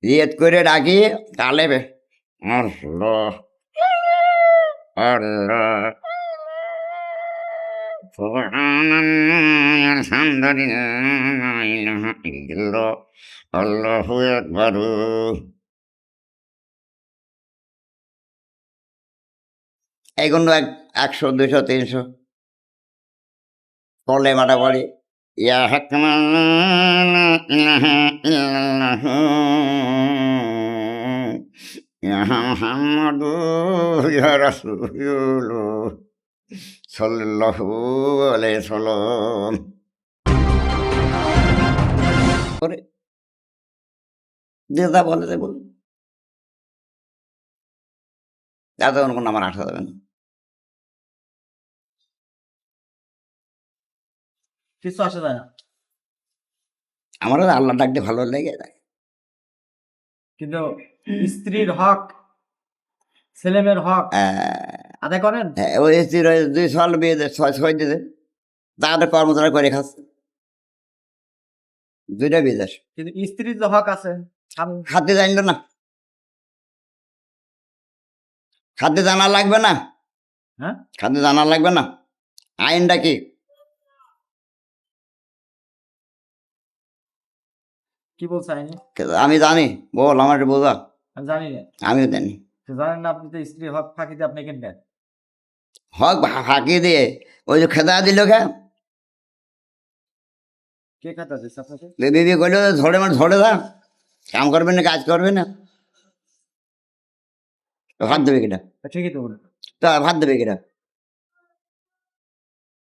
রিয়েত করে ডাকি তালে আল্লাহ আল্লাহ আলহামদুলিল্লাহ আল্লাহু আকবার। এই গুণ 100 200 300 পড়লে মাটা পড়ে ইয়া হাকমান লা ইলাহা ইল্লাল্লাহু ইয়া মুহাম্মাদু ইয়া রাসূলুল্লাহ সাল্লাল্লাহু আলাইহি সাল্লাম করে যে যা বলে তাই বলুন। তাতে কোনো আমার আসা যাবে না। কিছু আসে যায় না, আমারও আল্লাহ ডাকতে ভালো লেগে যায়। কিন্তু স্ত্রীর হক, ছেলেমেয়ের হক আদায় করেন। হ্যাঁ, ওই স্ত্রীর ওই 2 সাল বিয়ে দিয়ে 6 দিয়েছে। তাদের কর্মচারী করে খাচ্ছে। 2টা বিদেশ। কিন্তু স্ত্রীর যে হক আছে, স্বামী- খাতে জানলো না। খাতে জানা লাগবে না। হ্যাঁ, খাতে জানা লাগবে না। আইনটা কি? কি বলছে আইনে? আমি জানি। বল আমার একটু বোঝা। আমি জানি না। আমিও জানি। তো জানেন না, আপনি তো স্ত্রীর হক ফাঁকি দিয়ে আপনি কেন দেন? হক ফাঁকি দিয়ে ওই যে খেদা দিল কে কে খাতা দিচ্ছে আপনাকে? বিবি করলো ধরে মানে ধরে যা কাম করবে না কাজ করবে না ভাত দেবে কিনা ঠিকই তো বলেন, তা ভাত দেবে কিনা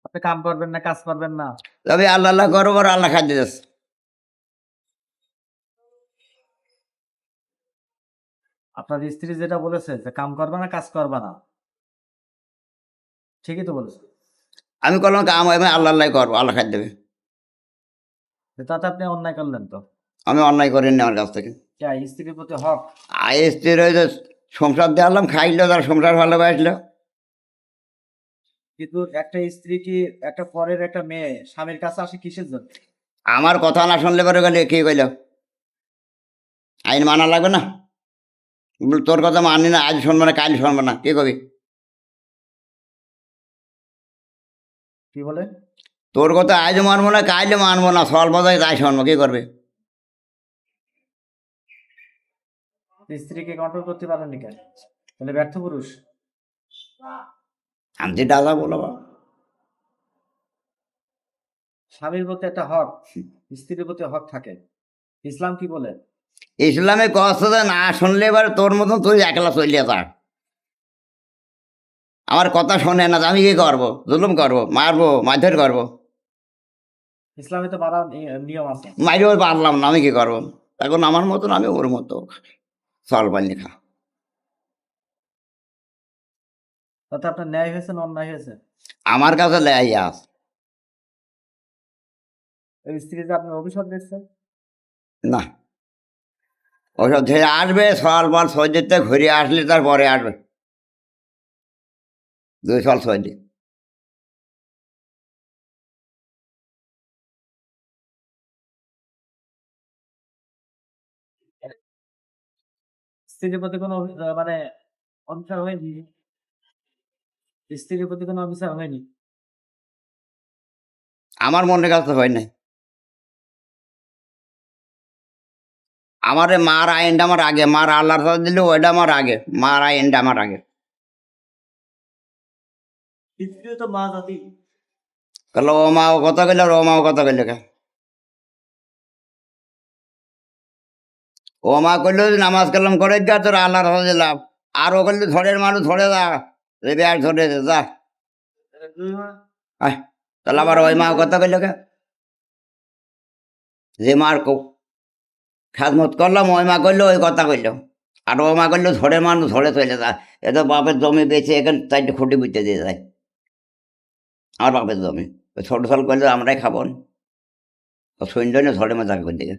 আপনি কাম করবেন না, কাজ করবেন না। তবে আল্লাহ আল্লাহ করবো আর আল্লাহ খাদ্য যাচ্ছে। আপনার স্ত্রী যেটা বলেছে যে কাম করবে না, কাজ করবে না, ঠিকই তো বলেছে। আমি করলাম কাম আমি আল্লাহ আল্লাহ করবো আল্লাহ খাদ্য দেবে। তাতে আপনি অন্যায় করলেন তো। আমি অন্যায় করিনি আমার কাছ থেকে। স্ত্রীর প্রতি হক, স্ত্রীর ওই যে সংসার দেওয়ালাম খাইলো তার সংসার ভালোবাসলো। কিন্তু একটা স্ত্রী কি একটা পরের একটা মেয়ে স্বামীর কাছে আসে কিসের জন্য? আমার কথা না শুনলে পরে গেলে কি কইল আইন মানা লাগবে না। তোর কথা মানি না আজ শুনবো না কাল শুনবো না কি কবি কি বলে? তোর কথা আজ মানবো না কাল মানবো না সল বাজায় তাই শুনবো কি করবে? স্ত্রীকে কন্ট্রোল করতে পারেননি কেন? তাহলে ব্যর্থ পুরুষ। আমি দাদা বলো স্বামীর প্রতি একটা হক, স্ত্রীর প্রতি হক থাকে। ইসলাম কি বলে? ইসলামে কষ্ট না শুনলে এবার তোর মতন তুই একলা চলিয়ে থাক। আমার কথা শোনে না আমি কি করবো? জুলুম করবো, মারবো, মারধর করবো। ইসলামে তো বাড়া নিয়ম আছে। মারিও পারলাম না আমি কি করবো? এখন আমার মতন আমি ওর মতো চল পাইনি খা। তাতে আপনার ন্যায় হয়েছে না অন্যায় হয়েছে? আমার কাছে লেয়াই আস ওই স্ত্রী যে আপনি অভিশাপ দিচ্ছেন। না ওসব ধরে আসবে সল বল সহ্যতে ঘুরে আসলে তারপরে আসবে 2 সাল সহ্য। স্ত্রীর প্রতি কোনো মানে অবিচার হয়নি? স্ত্রীর প্রতি কোনো অবিচার হয়নি? আমার মনের কাছে হয় নাই। আমার মার আইনটা আমার আগে মার আল্লাহর সাথে দিলে ওইটা আমার আগে মার আইনটা আমার আগে। স্ত্রী তো মা জাতি। তাহলে ও মা ও কথা কইলে আর ও মা ও কথা কইলে কে? ও মা করলে নামাজ কালাম করে যা তোর আল্লাহর সাথে দিলাম আর ও করলে ধরের মানুষ ধরে যা রেবে আর ধরে যা আয় তাহলে আবার ওই মা ও কথা কইলে কে? যে মার খাজমত করলাম ওই মা করলো ওই কথা কইল আর ও মা করলো ধরে মানুষ ধরে চলে যা এ তো বাপের জমি বেঁচে এখানে 4টে খুঁটি বুঝতে দিয়ে যায় আমার বাপের জমি ওই ছোট ছোট করলে আমরাই খাবো সৈন্য না ধরে মজা করে দিকে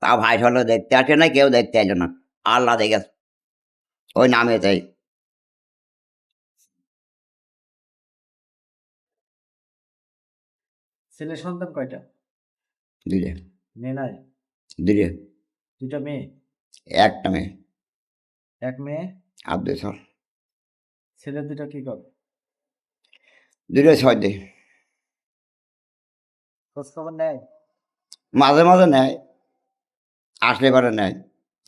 তা ভাই হলো দেখতে আসে না কেউ দেখতে এলো না আল্লাহ দেখে ওই নামে তাই ছেলে সন্তান কয়টা? দিলে মেয়ে নাই? দুটো, দুইটা মেয়ে, একটা মেয়ে এক মেয়ে। আর দুই ছেলে। ছেলে দুটো কি করে? দুটো 6 দিন। খোঁজ খবর নেয়? মাঝে মাঝে নেয়, আসলে পরে নেয়,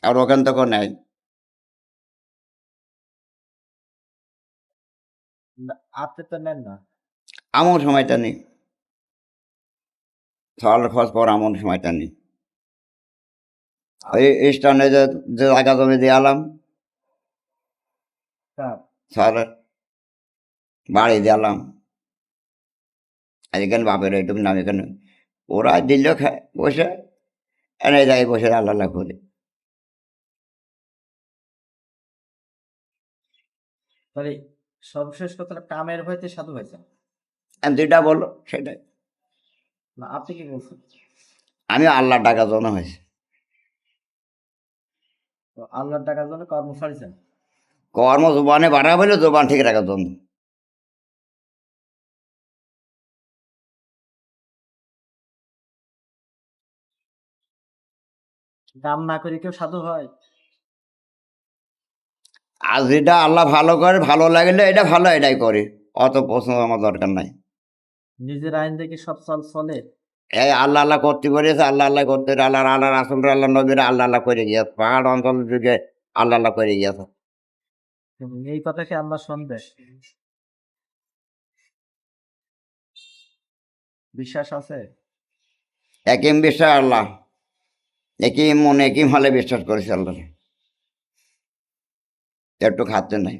আর ওখান থেকেও নেয়। আপনি তো নেন না। এমন সময়টা নেই, সকালের খোঁজ পর এমন সময়টা নেই। ওই স্টানে যে যে জায়গা জমি দিয়ে আলাম, কার? সকালের বাড়ি দিলাম, আর এখানে বাপের এইটুকু নাম এখানে ওরা দিল খায় বসে, এনে যাই বসে আল্লাহ আল্লাহ করে। তাহলে সর্বশেষ কথাটা কামের হইতে সাধু হয়েছে আমি যেটা বললো সেটাই। না, আপনি কি বলছেন? আমি আল্লাহ টাকা জন্য হয়েছে। তো আল্লাহর টাকার জন্য কর্ম ছাড়িয়েছেন। কর্ম জোবানে বাড়া বলে জোবান ঠিক রাখার জন্য। কাম না করে কেউ সাধু হয়? আর যেটা আল্লাহ ভালো করে, ভালো লাগলে এটা ভালো, এটাই করে, অত প্রশ্ন আমার দরকার নাই। নিজের আইন দেখে সব চলে? এই আল্লাহ আল্লাহ করতে করেছে, আল্লাহ আল্লাহ করতে, আল্লাহ আল্লাহ রাসুল আল্লাহ নবীরা আল্লাহ আল্লাহ করে গিয়েছে, পাহাড় অঞ্চল যুগে আল্লাহ আল্লাহ করে গিয়েছে। এই কথা কি আল্লাহ শুনবে? বিশ্বাস আছে? একিম বিশ্বাস আল্লাহ, একিম মনে একিম হলে বিশ্বাস করেছে আল্লাহ, একটু খাচ্ছে নাই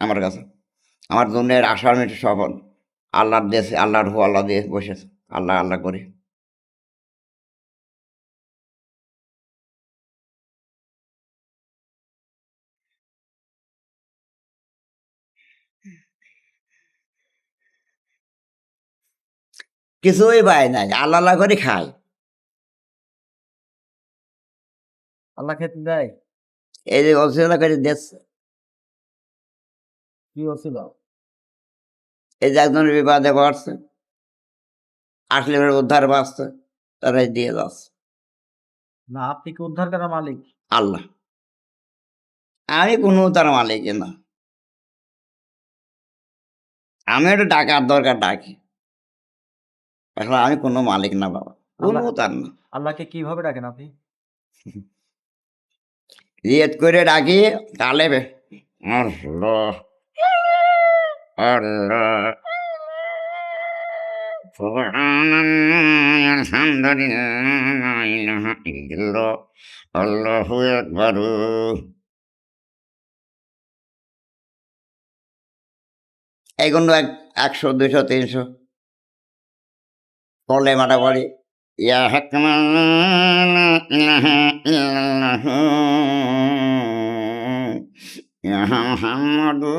আমার কাছে। আমার দুনিয়ার আশার মেটে সফল, আল্লাহর দেশে আল্লাহর হু আল্লাহ দিয়ে বসেছে, আল্লাহ আল্লাহ করে। কিছুই পায় নাই, আল্লাহ আল্লাহ করে খায়। আল্লাহ খেতে দেয়? এই যে অসুবিধা করে দিচ্ছে, কি বলছিল? এই যে একজন বিবাদে পড়ছে, আসলে এবার উদ্ধার পাচ্ছে, তারাই দিয়ে যাচ্ছে। না, আপনি কি উদ্ধার করার মালিক? আল্লাহ, আমি কোনো তার মালিক না। আমি একটু ডাকার দরকার ডাকি, এখন আমি কোনো মালিক না বাবা, কোনো আল্লাহ তার না। আল্লাহকে কিভাবে ডাকেন আপনি? রিয়েত করে ডাকি, কালে বে আল্লাহ আল্লাহ সুবহানাল্লাহ আলহামদুলিল্লাহ লা ইলাহা ইল্লাল্লাহ আল্লাহু আকবার। এইগুলো 100 200 300 পড়লে মাটা পড়ি। ইয়া হাকমা লা ইলাহা ইল্লাল্লাহ ইয়া মুহাম্মাদু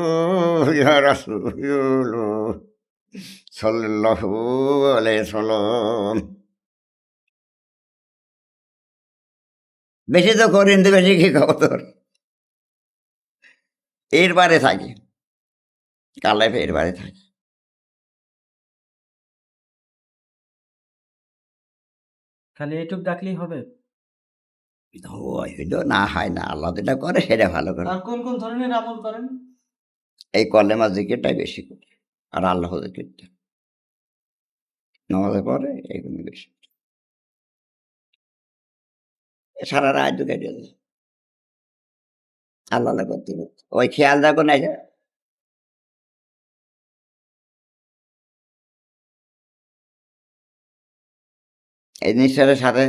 ইয়া রাসূলুল্লাহ সাল্লাল্লাহু আলাইহি সাল্লাম। বেশি তো করিন তো, বেশি কি খবর তোর? এর বারে থাকি, কালে এর বারে থাকি। খালি এইটুক ডাকলেই হবে? হইল না হয় না, আল্লাহ যেটা করে সেটা ভালো করে। আর কোন কোন ধরনের আমল করেন? এই কলেমা জিকিরটাই বেশি করি, আর আল্লাহ জিকিরটা নামাজে পরে এইগুলো বেশি। সারা রাত ঢুকে দিয়ে আল্লাহ আল্লাহ করতে করতে ওই খেয়াল রাখো না যে এই নিঃশ্বাসের সাথে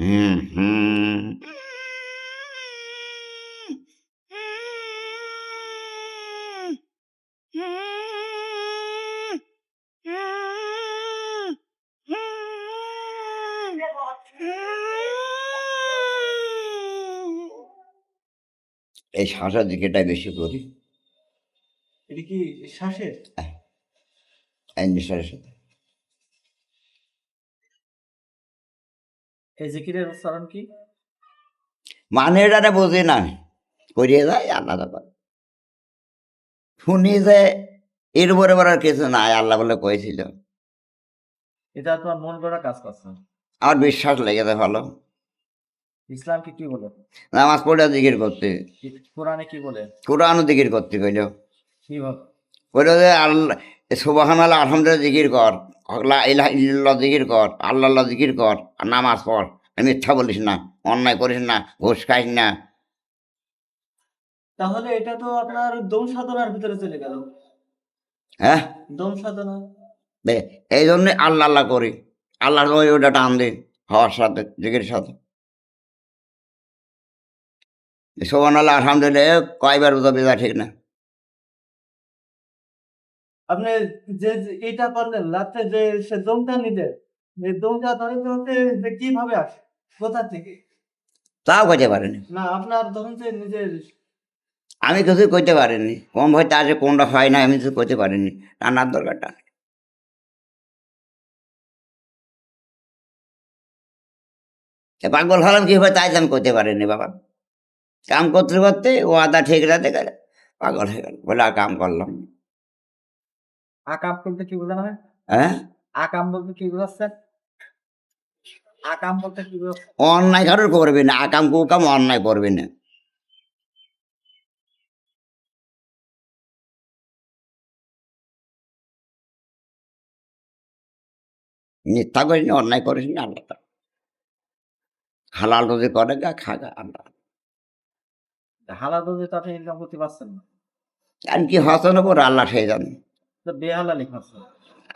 হুম হুম এই শ্বাসের দিকেটাই বেশি করি, এটা কি শ্বাসের? এই নিঃশ্বাসের সাথে। এই জিকিরের উচ্চারণ কি? মানে এটা বুঝি না, করিয়ে যায় আল্লাহ তখন শুনি যে এর উপরে আর কিছু নাই, আল্লাহ বলে কয়েছিল। এটা তোমার মন গড়া কাজ করছে। আমার বিশ্বাস লেগেছে ভালো। ইসলাম কি বলে? নামাজ পড়ে জিকির করতে, কোরআনে কি বলে? কোরআনও জিকির করতে কইল। কিভাবে? কইল যে আল্লাহ সুবহান আল্লাহ আলহামদুলিল্লাহ জিকির কর, লা ইলাহা ইল্লাল্লাহ জিকির কর, আল্লাহ আল্লাহ জিকির কর, আর নামাজ পড়, আর মিথ্যা বলিস না, অন্যায় করিস না, ঘুষ খাইস না। তাহলে এটা তো আপনার দম সাধনার ভিতরে চলে গেল। হ্যাঁ, দম সাধনা। এই জন্যে আল্লাহ আল্লাহ করি, আল্লাহর ওইটা টান দিই হওয়ার সাথে, জিকির সাথে। সুবহান আল্লাহ আলহামদুলিল্লাহ কয়বার বোঝাবে তা ঠিক না। আপনি যে এইটা করলেন রাত্রে যে সে দমটা নিলেন, এই দমটা ধরেন যে কিভাবে আসে, কোথা থেকে? তাও কইতে পারেনি, না আপনার ধরুন যে নিজের আমি কিছুই কইতে পারিনি। কম হয়তো আছে কোনটা হয় না, আমি কিছু কইতে পারিনি। টানার দরকারটা পাগল হলাম কি হবে তাই তো আমি করতে পারিনি বাবা। কাম করতে করতে ও আদা ঠিক রাতে গেলে পাগল হয়ে গেল, বলে আর কাম করলাম না। আকাম বলতে কি বোঝানো হয়? হ্যাঁ, আকাম বলতে কি বোঝাচ্ছেন? আকাম বলতে কি বোঝাচ্ছেন? অন্যায় কারোর করবি না, আকাম কুকাম অন্যায় করবি না। মিথ্যা করিস না, অন্যায় করিস না, আল্লাহ তাআলা হালাল রুজি করে গা খাগা আল্লাহ। হালাল রুজি তো আপনি ইনকাম করতে পারছেন না, আর কি হসন ওপর আল্লাহ সেই জানে। তো বেহালালি খাচ্ছেন।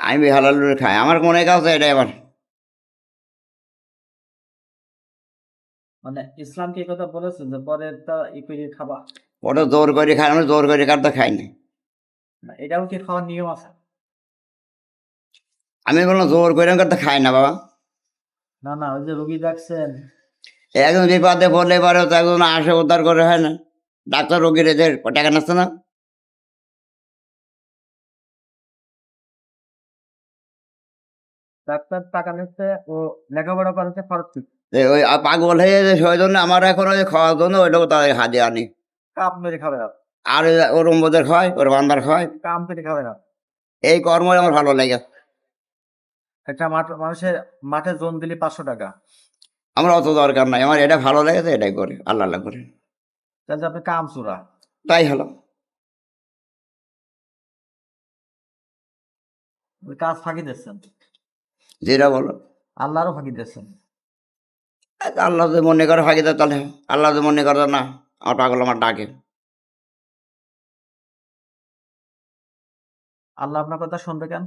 আমি হালাল রুজি খাই, আমার মনে কাছে এটাই আমার। মানে ইসলাম কি কথা বলেছেন যে পরের তা ই করে খাবা? ওটা জোর করে খাই, আমি জোর করে কার তো খাই না। না, এটাও কি খাওয়ার নিয়ম আছে? আমি বললাম জোর করে তো খাই না বাবা। না না, ওই যে রুগী দেখছেন, একজন বিপদে পড়লে পারে তো একজন আসে উদ্ধার করে, হয় না? ডাক্তার রোগীর এদের টাকা নাচ্ছে না। ডাক্তার টাকা নিচ্ছে ও লেখাপড়া করাচ্ছে খরচ দিচ্ছে, যে ওই পাগল হয়ে যায় সেই জন্য আমার এখন ওই খাওয়ার জন্য ওইটাও তাদের হাতে আনি। কাপ মেরে খাবে না, আর ওর ওদের খায়, ওর বান্দার খায়। কাম পেটে খাবে না। এই কর্মই আমার ভালো লাগে। একটা মানুষের মাঠে জোন দিলে 500 টাকা, আমার অত দরকার নাই, আমার এটা ভালো লেগেছে এটাই করে, আল্লাহ আল্লাহ করে। তাহলে আপনি কাম চোরা, তাই হলো। ওই কাজ ফাঁকি দিচ্ছেন, যেটা বলো আল্লাহরও ফাঁকি দিচ্ছেন। আল্লাহ যদি মনে করে ফাঁকি দেয় তাহলে, আল্লাহ যদি মনে করে না আমার পাগল আমার ডাকে। আল্লাহ আপনার কথা শুনবে কেন?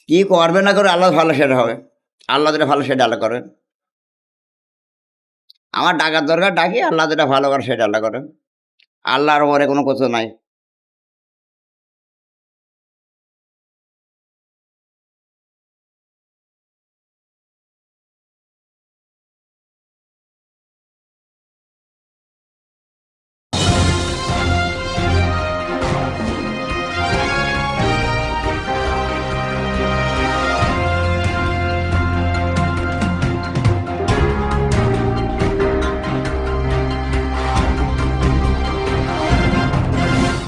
কি করবে না করে আল্লাহ ভালো সেটা হবে, আল্লাহ যেটা ভালো সেটা আল্লাহ করে। আমার ডাকার দরকার ডাকি, আল্লাহ যেটা ভালো করে সেটা আল্লাহ করে। আল্লাহর ওপরে কোনো কিছু নাই।